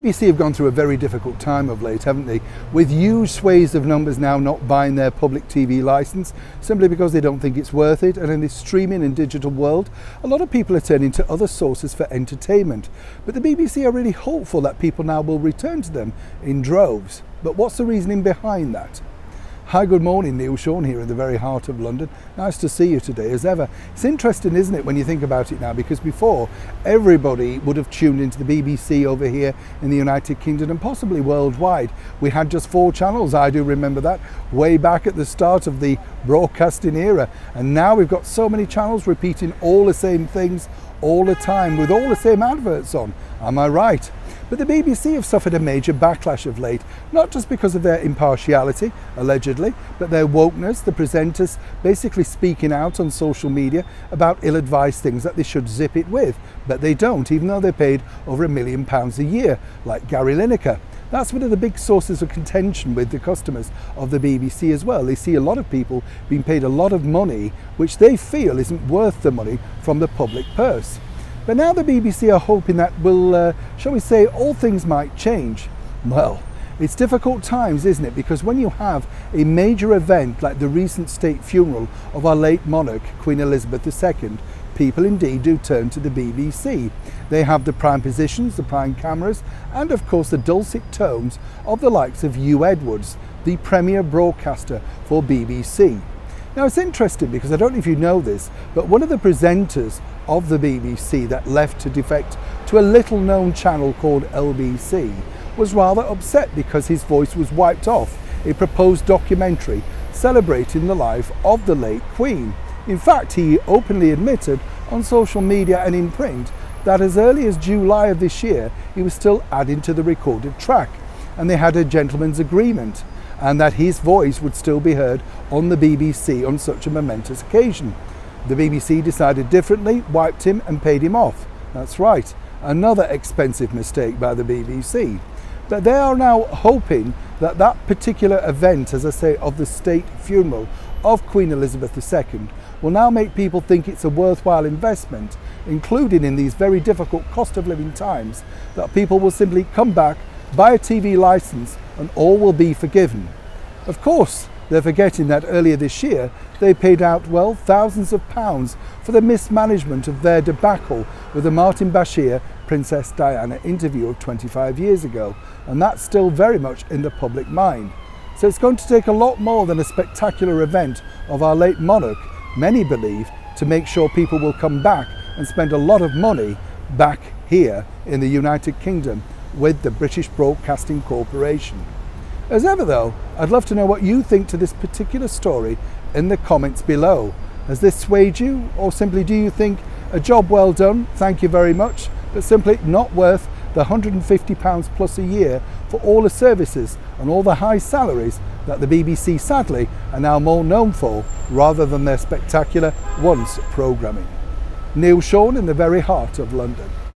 BBC have gone through a very difficult time of late, haven't they? With huge swathes of numbers now not buying their public TV licence simply because they don't think it's worth it, and in this streaming and digital world, a lot of people are turning to other sources for entertainment. But the BBC are really hopeful that people now will return to them in droves. But what's the reasoning behind that? Hi, good morning, Neil Sean here in the very heart of London. Nice to see you today as ever. It's interesting, isn't it, when you think about it now, because before everybody would have tuned into the BBC over here in the United Kingdom and possibly worldwide. We had just 4 channels, I do remember that, way back at the start of the broadcasting era. And now we've got so many channels repeating all the same things all the time with all the same adverts on. Am I right? But the BBC have suffered a major backlash of late, not just because of their impartiality, allegedly, but their wokeness, the presenters basically speaking out on social media about ill-advised things that they should zip it with, but they don't, even though they're paid over £1 million a year, like Gary Lineker. That's one of the big sources of contention with the customers of the BBC as well. They see a lot of people being paid a lot of money, which they feel isn't worth the money from the public purse. But now the BBC are hoping that shall we say, all things might change. Well, it's difficult times, isn't it? Because when you have a major event like the recent state funeral of our late monarch, Queen Elizabeth II, people indeed do turn to the BBC. They have the prime positions, the prime cameras, and of course the dulcet tones of the likes of Hugh Edwards, the premier broadcaster for BBC. Now it's interesting because I don't know if you know this, but one of the presenters of the BBC that left to defect to a little known channel called LBC was rather upset because his voice was wiped off a proposed documentary celebrating the life of the late Queen. In fact, he openly admitted on social media and in print that as early as July of this year he was still adding to the recorded track, and they had a gentleman's agreement, and that his voice would still be heard on the BBC on such a momentous occasion. The BBC decided differently, wiped him and paid him off. That's right, another expensive mistake by the BBC. But they are now hoping that that particular event, as I say, of the state funeral of Queen Elizabeth II will now make people think it's a worthwhile investment, including in these very difficult cost of living times, that people will simply come back, buy a TV licence and all will be forgiven. Of course, they're forgetting that earlier this year they paid out, well, thousands of pounds for the mismanagement of their debacle with the Martin Bashir Princess Diana interview of 25 years ago, and that's still very much in the public mind. So it's going to take a lot more than a spectacular event of our late monarch, many believe, to make sure people will come back and spend a lot of money back here in the United Kingdom with the British Broadcasting Corporation. As ever though, I'd love to know what you think to this particular story in the comments below. Has this swayed you, or simply do you think a job well done, thank you very much, but simply not worth the £150 plus a year for all the services and all the high salaries that the BBC sadly are now more known for, rather than their spectacular once programming? Neil Sean in the very heart of London.